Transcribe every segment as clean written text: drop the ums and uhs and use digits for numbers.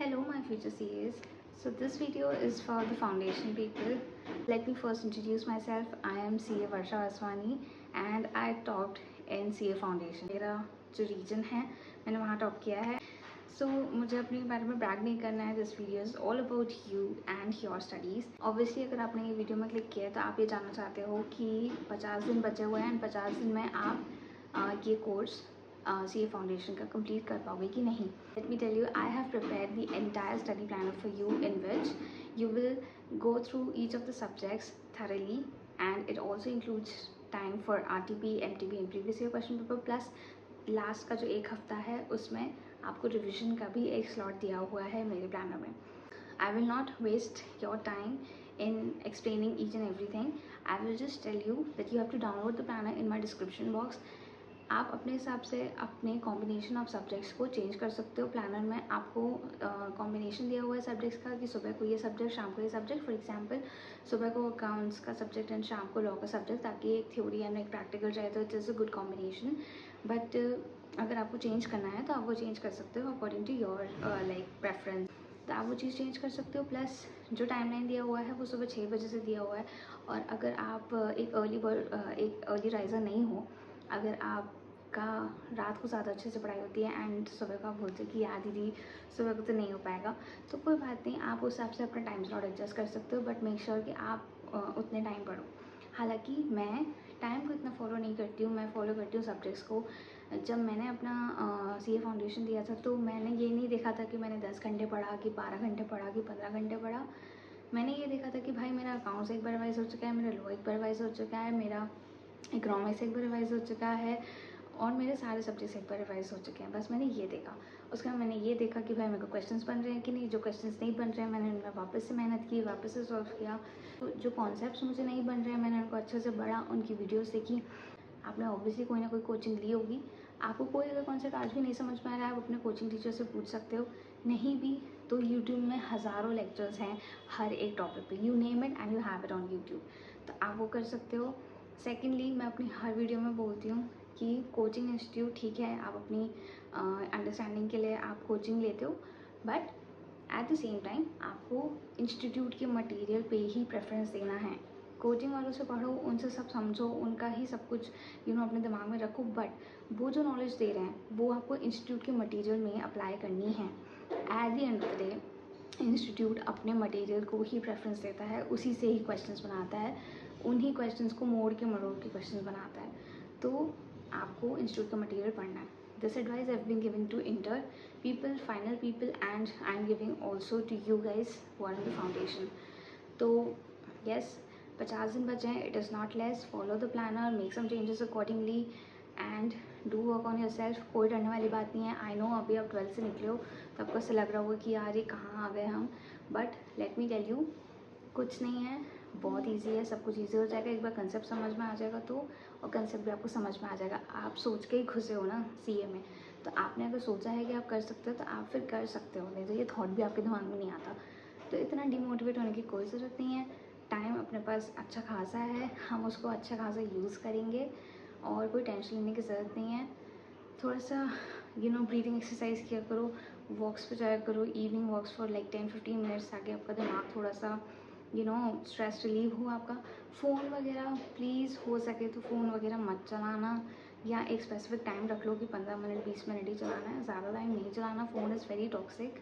Hello my future CAs. So this video is for the foundation people. Let me first introduce myself. I am CA Varsha Vaswani and I topped in CA Foundation. मेरा जो reason है मैंने वहाँ top किया है. So मुझे अपने बारे में ब्रैग नहीं करना है. This video is all about you and your studies. Obviously अगर आपने ये वीडियो में क्लिक किया है तो आप ये जानना चाहते हो कि 50 दिन बचे हुए हैं एंड 50 दिन में आप ये कोर्स CA फाउंडेशन का कंप्लीट कर पाओगे कि नहीं. Let me tell you, I have prepared the entire study planner for you in which you will go through each of the subjects thoroughly and it also includes time for RTP, MTP and previous year question paper plus last का जो एक हफ्ता है उसमें आपको revision का भी एक स्लॉट दिया हुआ है मेरे प्लानर में. I will not waste your time in explaining each and everything. I will just tell you that you have to download the planner in my description box. आप अपने हिसाब से अपने कॉम्बिनेशन ऑफ सब्जेक्ट्स को change कर सकते हो. Planner में आपको कॉम्बिनेशन दिया हुआ है सब्जेक्ट्स का कि सुबह को ये सब्जेक्ट, शाम को ये सब्जेक्ट. फॉर एग्जांपल सुबह को अकाउंट्स का सब्जेक्ट एंड शाम को लॉ का सब्जेक्ट, ताकि एक थ्योरी एंड एक प्रैक्टिकल रहे तो it is a good combination. But अगर आपको चेंज करना है तो आप वो चेंज कर सकते हो according to your like preference. तो आप वो चीज़ चेंज कर सकते हो. प्लस जो टाइमलाइन दिया हुआ है वो सुबह 6 बजे से दिया हुआ है. और अगर आप एक अर्ली राइज़र नहीं हो, अगर आप का रात को ज़्यादा अच्छे से पढ़ाई होती है एंड सुबह को आप बोलते हैं कि यार दीदी सुबह को तो नहीं हो पाएगा, तो कोई बात नहीं, आप उस हिसाब से अपना टाइम स्लॉट एडजस्ट कर सकते हो. बट मेक श्योर कि आप उतने टाइम पढ़ो. हालांकि मैं टाइम को इतना फॉलो नहीं करती हूँ, मैं फॉलो करती हूँ सब्जेक्ट्स को. जब मैंने अपना CA फाउंडेशन दिया था तो मैंने ये नहीं देखा था कि मैंने 10 घंटे पढ़ा कि 12 घंटे पढ़ा कि 15 घंटे पढ़ा. मैंने ये देखा था कि भाई मेरा अकाउंट्स एक बार रिवाइज हो चुका है, मेरा लॉ एक बार रिवाइज हो चुका है, मेरा इकोनॉमिक्स एक बार रिवाइज हो चुका है और मेरे सारे सब्जेक्ट्स एक बार रिवाइज हो चुके हैं. बस मैंने ये देखा. उसके बाद मैंने ये देखा कि भाई मेरे को क्वेश्चंस बन रहे हैं कि नहीं. जो क्वेश्चंस नहीं बन रहे हैं मैंने उनमें वापस से मेहनत की, वापस से सॉल्व किया. तो जो कॉन्सेप्ट्स मुझे नहीं बन रहे हैं मैंने उनको अच्छे से पढ़ा, उनकी वीडियोस देखी. आपने ऑब्वियसली कोई ना कोई कोचिंग ली होगी. आपको कोई अगर कॉन्सेप्ट आज भी नहीं समझ में आ रहा है, आप अपने कोचिंग टीचर से पूछ सकते हो. नहीं भी तो यूट्यूब में हज़ारों लेक्चर्स हैं हर एक टॉपिक पे. You name it and you have it on YouTube. तो आप वो कर सकते हो. सेकेंडली, मैं अपनी हर वीडियो में बोलती हूँ कि कोचिंग इंस्टीट्यूट ठीक है, आप अपनी अंडरस्टैंडिंग के लिए आप कोचिंग लेते हो, but at the same time आपको इंस्टीट्यूट के मटेरियल पे ही प्रेफरेंस देना है. कोचिंग वालों से पढ़ो, उनसे सब समझो, उनका ही सब कुछ अपने दिमाग में रखो, बट वो जो नॉलेज दे रहे हैं वो आपको इंस्टीट्यूट के मटेरियल में अप्लाई करनी है. At the end of the day institute अपने मटेरियल को ही प्रेफरेंस देता है, उसी से ही क्वेश्चंस बनाता है, उन्हीं क्वेश्चंस को मोड़ के क्वेश्चंस बनाता है. तो आपको इंस्टीट्यूट का मटेरियल पढ़ना है. This advice I have been giving to inter people, final people and I am giving also to you guys who are in the foundation. तो यस, 50 दिन बचे हैं. It is not less. Follow the planner, make some changes accordingly and do work on yourself. कोई डरने वाली बात नहीं है. आई नो अभी आप 12th से निकले हो तो आपको ऐसा लग रहा होगा कि यार ये कहाँ आ गए हम, but let me tell you, कुछ नहीं है, बहुत इजी है. सब कुछ इजी हो जाएगा एक बार कंसेप्ट समझ में आ जाएगा तो, और कंसेप्ट भी आपको समझ में आ जाएगा. आप सोच के ही घुसे हो ना CA में, तो आपने अगर सोचा है कि आप कर सकते हो तो आप फिर कर सकते हो, नहीं तो ये थॉट भी आपके दिमाग में नहीं आता. तो इतना डिमोटिवेट होने की कोई ज़रूरत नहीं है. टाइम अपने पास अच्छा खासा है, हम उसको अच्छा खासा यूज़ करेंगे और कोई टेंशन लेने की ज़रूरत नहीं है. थोड़ा सा ब्रीदिंग एक्सरसाइज किया करो, वॉक्स पे जाया करो, evening walks for like 10-15 minutes, ताकि आपका दिमाग थोड़ा सा स्ट्रेस रिलीव हो आपका. फ़ोन वगैरह प्लीज़ हो सके तो फ़ोन वगैरह मत चलाना, या एक स्पेसिफिक टाइम रख लो कि 15 मिनट 20 मिनट ही चलाना है, ज़्यादा टाइम नहीं चलाना. फ़ोन इज़ वेरी टॉक्सिक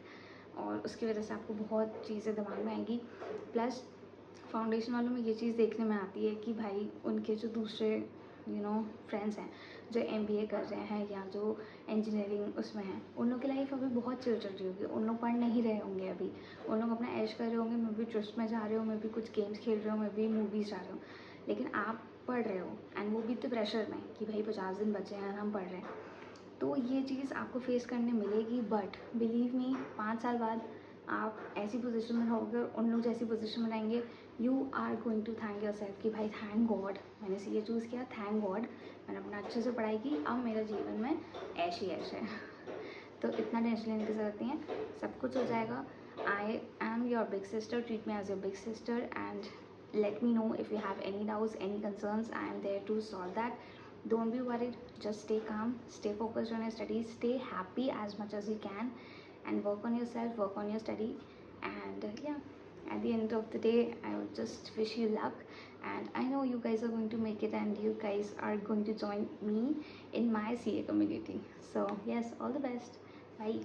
और उसकी वजह से आपको बहुत चीज़ें दिमाग में आएंगी. प्लस फाउंडेशन वालों में ये चीज़ देखने में आती है कि भाई उनके जो दूसरे फ्रेंड्स हैं जो MBA कर रहे हैं या जो इंजीनियरिंग उसमें हैं, उन लोग की लाइफ अभी बहुत चिल चल रही होगी. उन लोग पढ़ नहीं रहे होंगे अभी, उन लोग अपना ऐश कर रहे होंगे, मैं भी ट्रस्ट में जा रहे हो, मैं भी कुछ गेम्स खेल रहे हो, मैं भी मूवीज़ जा रहे हो. लेकिन आप पढ़ रहे हो एंड वो भी तो प्रेशर में कि भाई 50 दिन बचे हैं, हम पढ़ रहे हैं. तो ये चीज़ आपको फेस करने मिलेगी. बट बिलीव मी, 5 साल बाद आप ऐसी पोजीशन में रहोगे, उन लोग जैसी पोजीशन में रहेंगे, you are going to thank yourself कि भाई थैंक गॉड मैंने CA चूज़ किया, थैंक गॉड मैंने अपना अच्छे से पढ़ाई की, अब मेरा जीवन में ऐश ही ऐश है. तो इतना टेंशन लेने की ज़रूरत नहीं है, सब कुछ हो जाएगा. I am your big sister, treat me as your big sister and let me know if you have any doubts, any concerns. I am there to solve that. Don't be worried, just stay calm, stay focused on your studies, stay happy as much as you can, and work on yourself, work on your study. And yeah, at the end of the day, I would just wish you luck, and I know you guys are going to make it, and you guys are going to join me in my CA community. So yes, all the best. Bye.